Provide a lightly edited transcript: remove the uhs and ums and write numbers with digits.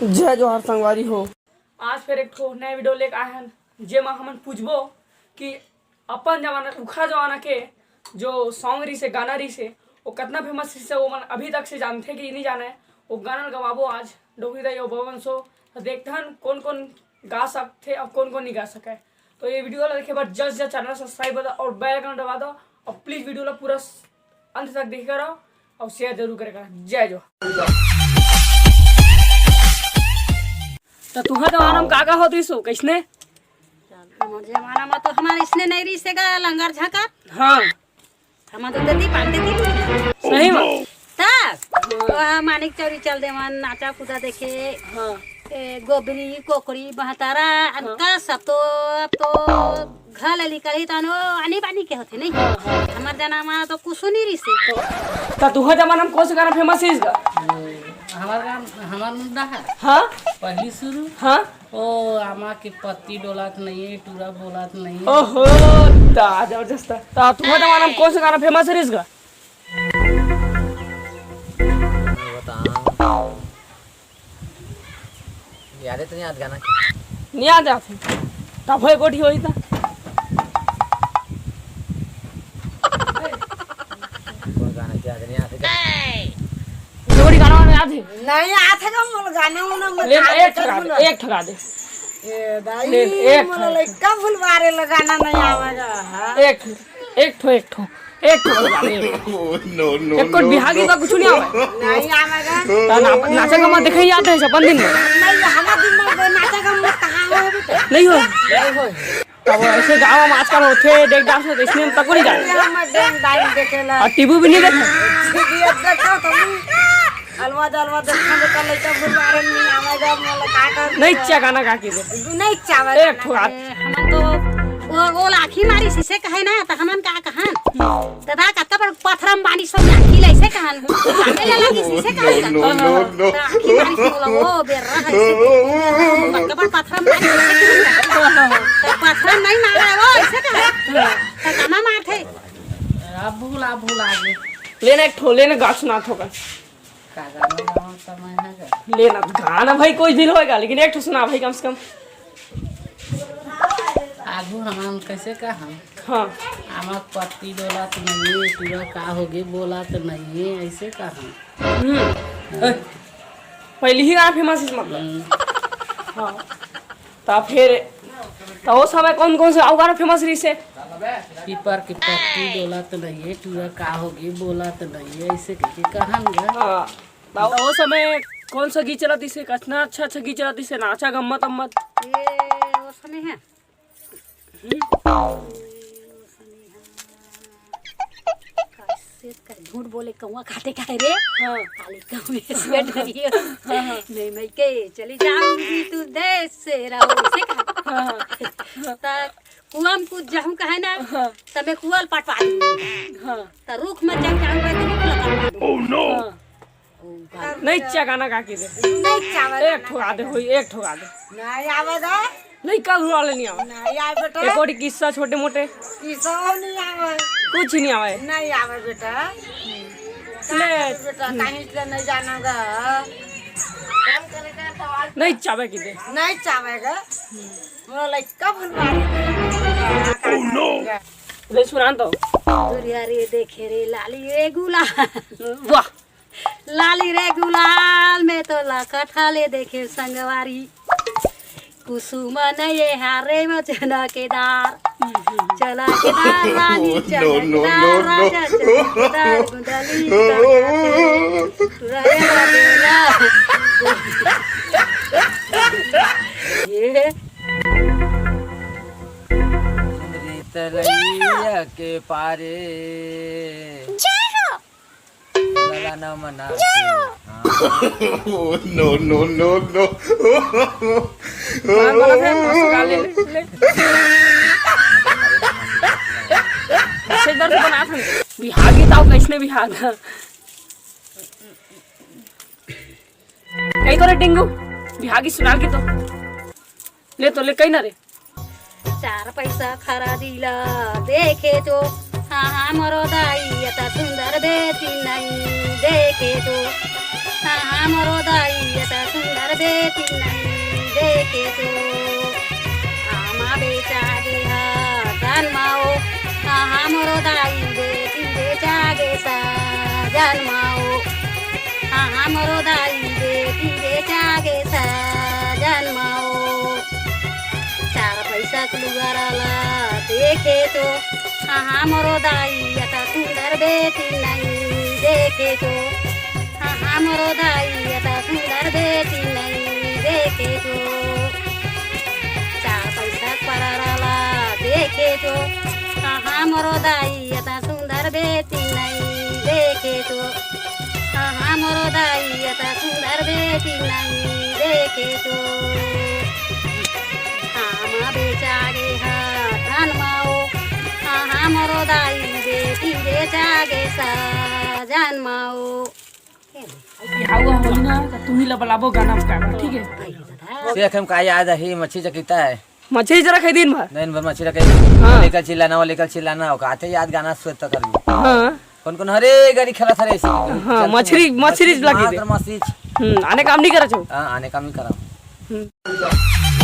जय जोहार संगवारी हो। आज फिर एक नया वीडियो लेकर आए हैं जेमा हमन पूछबो कि अपन जमाना उखा जमाना के जो सॉन्ग रही से गाना रही से वो कितना फेमस रही से वो मन अभी तक से जानते कि नहीं जाना है। वो गाना गवाबो आज डोगरी दाई और बवन सो तो देखते हैं कौन कौन गा सकते और कौन कौन नहीं गा सके। तो ये वीडियो देखे बाद जस्ट चैनल सब्सक्राइब कर और बेल आइकन दबा दो और प्लीज वीडियो पूरा अंत तक देख रहो और शेयर जरूर करेगा। जय जोहार। तो तुम्हारा जमाना में का होती सो कैसने? हमारे जमाना में तो हमारे इसने नहीं रही सेगा लंगर झाका। हाँ हम तो ददी पांडे थी सही में तब तो मानिक चौरी चल दे मन नाचा कूदा देखे। हाँ गोबरी कोकड़ी बहतारा अनका सब तो अब तो घर ले निकली तो आनी बानी के होते नहीं। हमारे जमाना तो कुछ नहीं रही से। तो तुम्हारे जमाना में कौन सा गाना फेमस है इसका? हमार मुंडा है हाँ पहली शुरू। हाँ ओ आमा के पत्ती डोलात नहीं है, टूरा बोलात नहीं है। ओहो जबरदस्त। तो तुम्हारे जमाना में कौन सा गाना फेमस है इसका? याद है तो नहीं याद गाना नहीं याद आते तब भाई कोठी होई था कौन गाना याद नहीं आते जोड़ी गाना वाला याद है? नहीं आते का मोल गाने उन्हें ले एक ठगा दे ए दाई ले एक मोल लइका फुलवारे लगाना नहीं आवेगा। एक ठो लगा दे। नो एक कोट बिहार की का कुछ नहीं आवे नहीं आवेगा। तो नाचा का मत दिखाई आते हैं अपन दिन में नहीं हमारे दिन में नाचा का मत कहाँ हो बेटा नहीं हो तब ऐसे गाँव में आजकल होते देख डांस होते इसलिए हम तक नहीं जाते हम डेंग डाइम देखेला और टीवी भी नहीं देखे। ये देखो तुम अलवा देखने में कल लइका फुलवारे नहीं आवेगा मोल का कर नहीं चा गाना गा के दे नहीं चावे एक ठो हम तो वो लाठी मारी शीशे कहे ना तो हमन का कहन दादा कत्ता पर पत्थरम बानी सब लाठी लइसे कहन काटे ले लगी शीशे कहन नो लाठी मारी बोला वो बेर रहा है कत्ता पर पत्थरम बानी तो पत्थरम नहीं मारा वो ऐसे कहन तो कमा मारथे अब भूला गए लेने गा सुना होगा का गाना समय है लेना गाना भाई कोई दिल होगा लेकिन एक ठो सुना भाई कम से कम। आगू हम कैसे कहा हाँ आमा पत्ती डोलात नहीं है, टूरा का होगे बोलात नहीं है, ऐसे कहा। पहले ही गाना फेमस है मतलब। हाँ तो फिर तो वो समय कौन कौन से और गाना फेमस रही से? पीपर की पत्ती डोलात नहीं है, टूरा का होगे बोलात नहीं है, ऐसे कहा। हाँ तो वो समय कौन सा गीत चलाती से कितना अच्छा गीत चलाती से नाचा गम्मत अम्मत ये वो समय है झूठ बोले कौआ खाते खाए रे। हाँ खाली कौए से डरिए नहीं मैं के चली जाऊंगी तू देश से रहो से कहा कुआं में कूद जाऊं कहे ना तब कुआल पटवा दूंगी हाँ तो रुख में चढ़ जाऊंगा तो रुख लगा दूंगी। ओह नो नहीं चा गाना गा के दे नहीं चावल एक ठो गा दे होई एक ठो गा दे नहीं आवेगा नहीं कल वाले नहीं आवे नहीं आवे बेटा एक और किस्सा छोटे मोटे किसो नहीं आवे कुछ नहीं आवे नहीं आवे बेटा ले बेटा कहीं से नहीं जानागा नहीं चावे की दे नहीं चावेगा मोला लइका फुलवारी। ओह नो ले सुना तो दुरिया रे देखे रे लाली रे गुलाल वाह लाली रे गुलाल में तो लकठा ले देखे संगवारी कुसुम नये हारे में चना केदार चला केदार रानी चला केदार राजा चला केदार गुंडली रे बेला ये तलैया के पारे लगाना मना नो बोला थे मस्त गा ले ऐसे इधर से बना था बिहागी ताऊ कैसने बिहागा कहीं तो रे टिंगू बिहागी सुना के तो ले कहीं ना रे चार पैसा खरा दिला देखे तो हाँ मरो दाई यता सुंदर देती नहीं देखे तो हाँ मरो दाई यता सुंदर देती नहीं देखे तो आमा बेचा गे जन्माओ हमरो दाई बेटी बेचा गे सा जन्माओ हमरो दाई बेटी बेचा गे सा जन्माओ चार पैसा लुगाराला देखे तो हमरो दाई यता सुंदर बेटी नहीं देखे तो हमरो दाई यता सुंदर बेटी नहीं देखे तो चार पैसा पराला देखे तो हमरो दाई यता सुंदर बेटी नहीं देखे तो हमरो दाई यता सुंदर बेटी नहीं देखे तो हम बेचा गे जन्माओ हमरो दाई बेटी बेचा गे सा जन्माओ आवा होली ना तो तुम ही लबलाबो गाना गाना ठीक है। शेख हम का याद है मच्छी चकीता है मछली जरा खाई दिन भर दिन भर मच्छी रखे हाँ। लेकर चिल्लाना वो लेकर चिल्लाना हो कहते याद गाना स्वेत कर ली हाँ कौन कौन हरे गाड़ी खेला था रे हाँ मछली लगी दे मछली आने काम नहीं करे छो हां आने काम नहीं करा हम्म।